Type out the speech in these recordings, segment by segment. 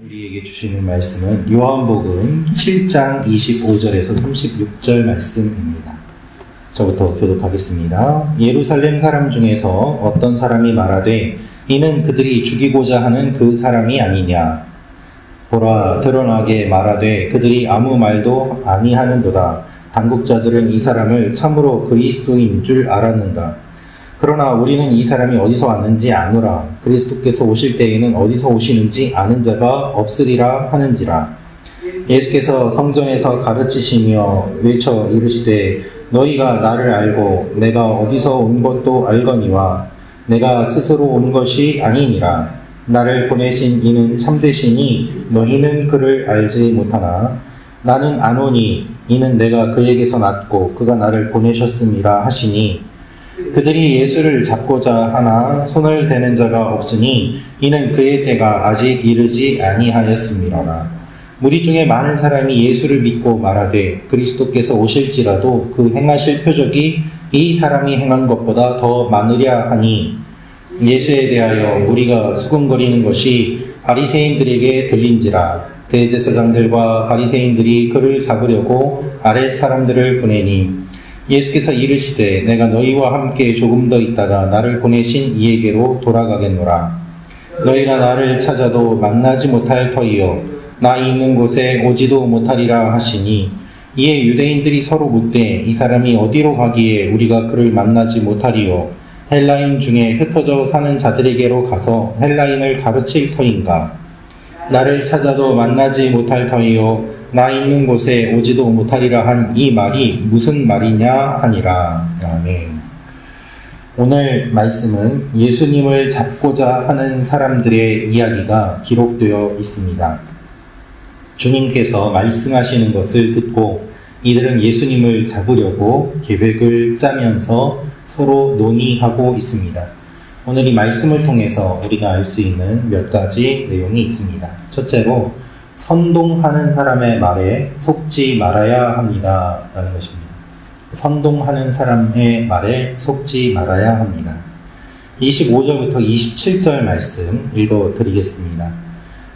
우리에게 주시는 말씀은 요한복음 7장 25절에서 36절 말씀입니다. 저부터 교독하겠습니다. 예루살렘 사람 중에서 어떤 사람이 말하되 이는 그들이 죽이고자 하는 그 사람이 아니냐. 보라, 드러나게 말하되 그들이 아무 말도 아니하는도다. 당국자들은 이 사람을 참으로 그리스도인 줄 알았는가. 그러나 우리는 이 사람이 어디서 왔는지 아노라. 그리스도께서 오실 때에는 어디서 오시는지 아는 자가 없으리라 하는지라. 예수께서 성전에서 가르치시며 외쳐 이르시되 너희가 나를 알고 내가 어디서 온 것도 알거니와 내가 스스로 온 것이 아니니라. 나를 보내신 이는 참되시니 너희는 그를 알지 못하나 나는 아노니 이는 내가 그에게서 났고 그가 나를 보내셨음이라 하시니 그들이 예수를 잡고자 하나 손을 대는 자가 없으니 이는 그의 때가 아직 이르지 아니하였음이로라. 무리 중에 많은 사람이 예수를 믿고 말하되 그리스도께서 오실지라도 그 행하실 표적이 이 사람이 행한 것보다 더 많으랴 하니 예수에 대하여 무리가 수군거리는 것이 바리새인들에게 들린지라. 대제사장들과 바리새인들이 그를 잡으려고 아랫 사람들을 보내니 예수께서 이르시되 내가 너희와 함께 조금 더 있다가 나를 보내신 이에게로 돌아가겠노라. 너희가 나를 찾아도 만나지 못할 터이요 나 있는 곳에 오지도 못하리라 하시니 이에 유대인들이 서로 묻되 이 사람이 어디로 가기에 우리가 그를 만나지 못하리요. 헬라인 중에 흩어져 사는 자들에게로 가서 헬라인을 가르칠 터인가. 나를 찾아도 만나지 못할 터이요 나 있는 곳에 오지도 못하리라 한 이 말이 무슨 말이냐 하니라. 아멘. 오늘 말씀은 예수님을 잡고자 하는 사람들의 이야기가 기록되어 있습니다. 주님께서 말씀하시는 것을 듣고 이들은 예수님을 잡으려고 계획을 짜면서 서로 논의하고 있습니다. 오늘 이 말씀을 통해서 우리가 알 수 있는 몇 가지 내용이 있습니다. 첫째로 선동하는 사람의 말에 속지 말아야 합니다 라는 것입니다. 선동하는 사람의 말에 속지 말아야 합니다. 25절부터 27절 말씀 읽어드리겠습니다.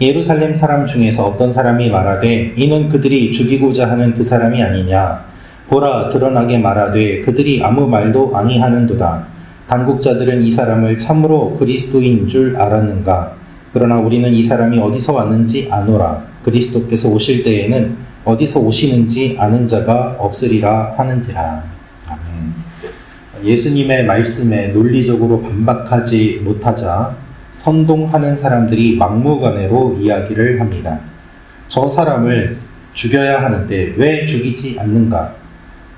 예루살렘 사람 중에서 어떤 사람이 말하되 이는 그들이 죽이고자 하는 그 사람이 아니냐. 보라, 드러나게 말하되 그들이 아무 말도 아니하는도다. 당국자들은 이 사람을 참으로 그리스도인 줄 알았는가. 그러나 우리는 이 사람이 어디서 왔는지 아노라. 그리스도께서 오실 때에는 어디서 오시는지 아는 자가 없으리라 하는지라. 아멘. 예수님의 말씀에 논리적으로 반박하지 못하자 선동하는 사람들이 막무가내로 이야기를 합니다. 저 사람을 죽여야 하는데 왜 죽이지 않는가?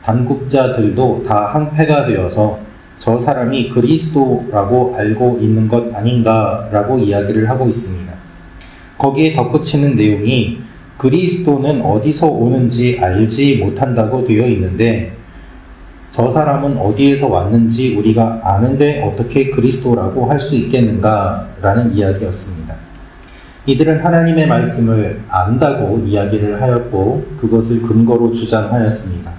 당국자들도 다 한패가 되어서 저 사람이 그리스도라고 알고 있는 것 아닌가라고 이야기를 하고 있습니다. 거기에 덧붙이는 내용이 그리스도는 어디서 오는지 알지 못한다고 되어 있는데 저 사람은 어디에서 왔는지 우리가 아는데 어떻게 그리스도라고 할 수 있겠는가라는 이야기였습니다. 이들은 하나님의 말씀을 안다고 이야기를 하였고 그것을 근거로 주장하였습니다.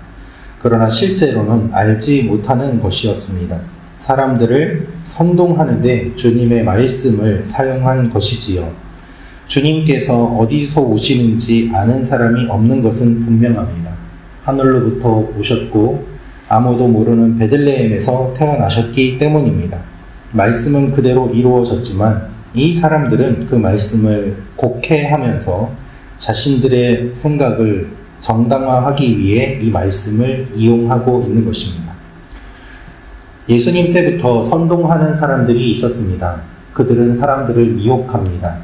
그러나 실제로는 알지 못하는 것이었습니다. 사람들을 선동하는데 주님의 말씀을 사용한 것이지요. 주님께서 어디서 오시는지 아는 사람이 없는 것은 분명합니다. 하늘로부터 오셨고 아무도 모르는 베들레헴에서 태어나셨기 때문입니다. 말씀은 그대로 이루어졌지만 이 사람들은 그 말씀을 곡해하면서 자신들의 생각을 정당화하기 위해 이 말씀을 이용하고 있는 것입니다. 예수님 때부터 선동하는 사람들이 있었습니다. 그들은 사람들을 미혹합니다.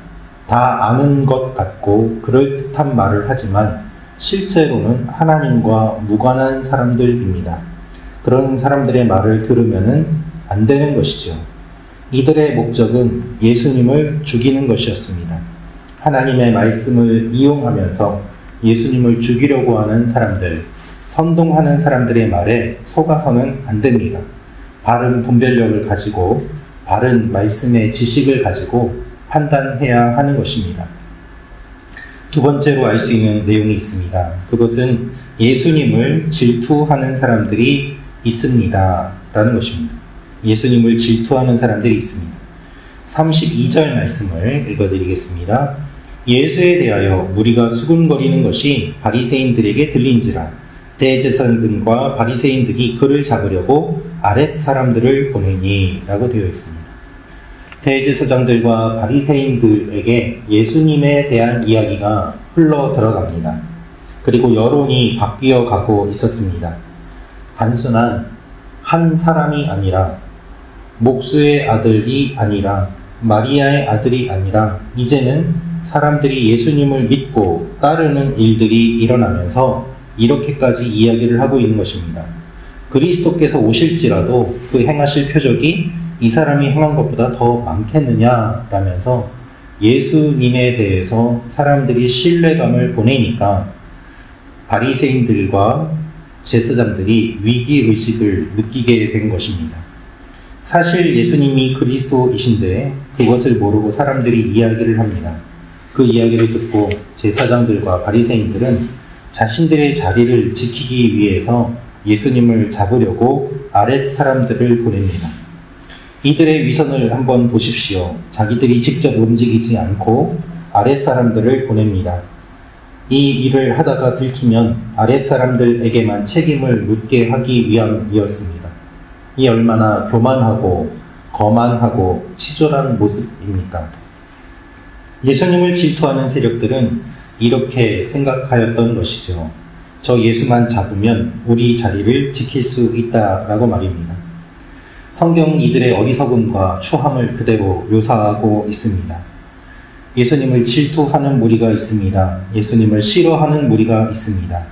다 아는 것 같고 그럴듯한 말을 하지만 실제로는 하나님과 무관한 사람들입니다. 그런 사람들의 말을 들으면 안 되는 것이죠. 이들의 목적은 예수님을 죽이는 것이었습니다. 하나님의 말씀을 이용하면서 예수님을 죽이려고 하는 사람들, 선동하는 사람들의 말에 속아서는 안 됩니다. 바른 분별력을 가지고 바른 말씀의 지식을 가지고 판단해야 하는 것입니다. 두 번째로 알 수 있는 내용이 있습니다. 그것은 예수님을 질투하는 사람들이 있습니다 라는 것입니다. 예수님을 질투하는 사람들이 있습니다. 32절 말씀을 읽어드리겠습니다. 예수에 대하여 무리가 수군거리는 것이 바리새인들에게 들린지라 대제사장들과 바리새인들이 그를 잡으려고 아랫 사람들을 보내니 라고 되어 있습니다. 대제사장들과 바리새인들에게 예수님에 대한 이야기가 흘러 들어갑니다. 그리고 여론이 바뀌어 가고 있었습니다. 단순한 한 사람이 아니라 목수의 아들이 아니라 마리아의 아들이 아니라 이제는 사람들이 예수님을 믿고 따르는 일들이 일어나면서 이렇게까지 이야기를 하고 있는 것입니다. 그리스도께서 오실지라도 그 행하실 표적이 이 사람이 행한 것보다 더 많겠느냐라면서 예수님에 대해서 사람들이 신뢰감을 보내니까 바리새인들과 제사장들이 위기의식을 느끼게 된 것입니다. 사실 예수님이 그리스도이신데 그것을 모르고 사람들이 이야기를 합니다. 그 이야기를 듣고 제사장들과 바리새인들은 자신들의 자리를 지키기 위해서 예수님을 잡으려고 아랫 사람들을 보냅니다. 이들의 위선을 한번 보십시오. 자기들이 직접 움직이지 않고 아랫 사람들을 보냅니다. 이 일을 하다가 들키면 아랫 사람들에게만 책임을 묻게 하기 위함이었습니다. 이 얼마나 교만하고 거만하고 치졸한 모습입니까? 예수님을 질투하는 세력들은 이렇게 생각하였던 것이죠. 저 예수만 잡으면 우리 자리를 지킬 수 있다라고 말입니다. 성경은 이들의 어리석음과 추함을 그대로 묘사하고 있습니다. 예수님을 질투하는 무리가 있습니다. 예수님을 싫어하는 무리가 있습니다.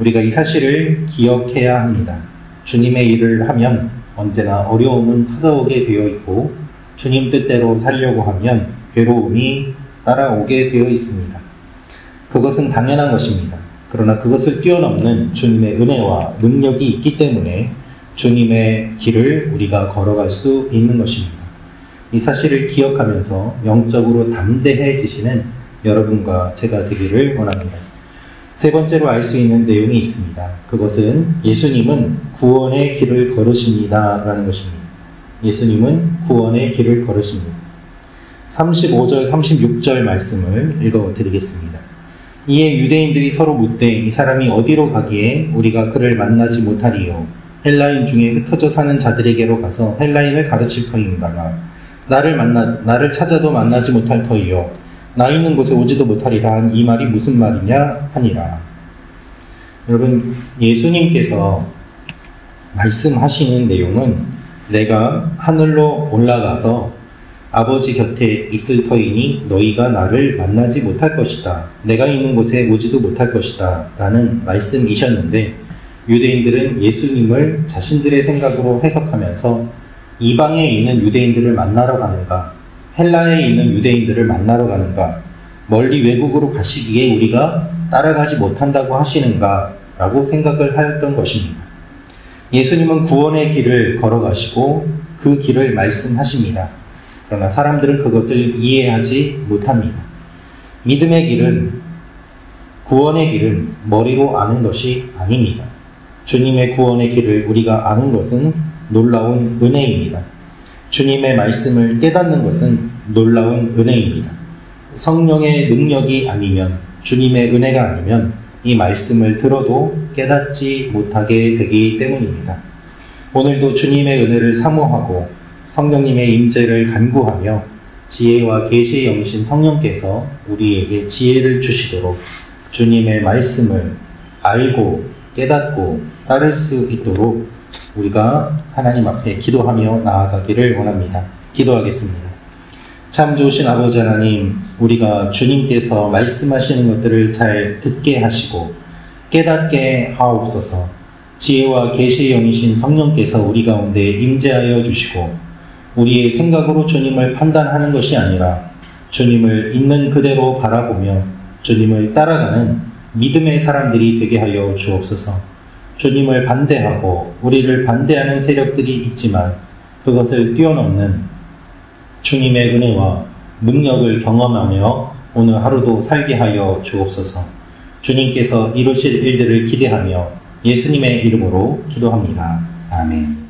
우리가 이 사실을 기억해야 합니다. 주님의 일을 하면 언제나 어려움은 찾아오게 되어 있고 주님 뜻대로 살려고 하면 괴로움이 따라오게 되어 있습니다. 그것은 당연한 것입니다. 그러나 그것을 뛰어넘는 주님의 은혜와 능력이 있기 때문에 주님의 길을 우리가 걸어갈 수 있는 것입니다. 이 사실을 기억하면서 영적으로 담대해지시는 여러분과 제가 되기를 원합니다. 세 번째로 알 수 있는 내용이 있습니다. 그것은 예수님은 구원의 길을 걸으십니다 라는 것입니다. 예수님은 구원의 길을 걸으십니다. 35절, 36절 말씀을 읽어드리겠습니다. 이에 유대인들이 서로 묻되 이 사람이 어디로 가기에 우리가 그를 만나지 못하리요? 헬라인 중에 흩어져 사는 자들에게로 가서 헬라인을 가르칠 터인가? 나를 찾아도 만나지 못할 터이요? 나 있는 곳에 오지도 못하리라 한 이 말이 무슨 말이냐 하니라. 여러분, 예수님께서 말씀하시는 내용은 내가 하늘로 올라가서 아버지 곁에 있을 터이니 너희가 나를 만나지 못할 것이다. 내가 있는 곳에 오지도 못할 것이다. 라는 말씀이셨는데 유대인들은 예수님을 자신들의 생각으로 해석하면서 이방에 있는 유대인들을 만나러 가는가, 헬라에 있는 유대인들을 만나러 가는가, 멀리 외국으로 가시기에 우리가 따라가지 못한다고 하시는가 라고 생각을 하였던 것입니다. 예수님은 구원의 길을 걸어가시고 그 길을 말씀하십니다. 그러나 사람들은 그것을 이해하지 못합니다. 믿음의 길은, 구원의 길은 머리로 아는 것이 아닙니다. 주님의 구원의 길을 우리가 아는 것은 놀라운 은혜입니다. 주님의 말씀을 깨닫는 것은 놀라운 은혜입니다. 성령의 능력이 아니면, 주님의 은혜가 아니면 이 말씀을 들어도 깨닫지 못하게 되기 때문입니다. 오늘도 주님의 은혜를 사모하고 성령님의 임재를 간구하며 지혜와 계시의 영이신 성령께서 우리에게 지혜를 주시도록 주님의 말씀을 알고 깨닫고 따를 수 있도록 우리가 하나님 앞에 기도하며 나아가기를 원합니다. 기도하겠습니다. 참 좋으신 아버지 하나님, 우리가 주님께서 말씀하시는 것들을 잘 듣게 하시고 깨닫게 하옵소서. 지혜와 계시의 영이신 성령께서 우리 가운데 임재하여 주시고 우리의 생각으로 주님을 판단하는 것이 아니라 주님을 있는 그대로 바라보며 주님을 따라가는 믿음의 사람들이 되게 하여 주옵소서. 주님을 반대하고 우리를 반대하는 세력들이 있지만 그것을 뛰어넘는 주님의 은혜와 능력을 경험하며 오늘 하루도 살게 하여 주옵소서. 주님께서 이루실 일들을 기대하며 예수님의 이름으로 기도합니다. 아멘.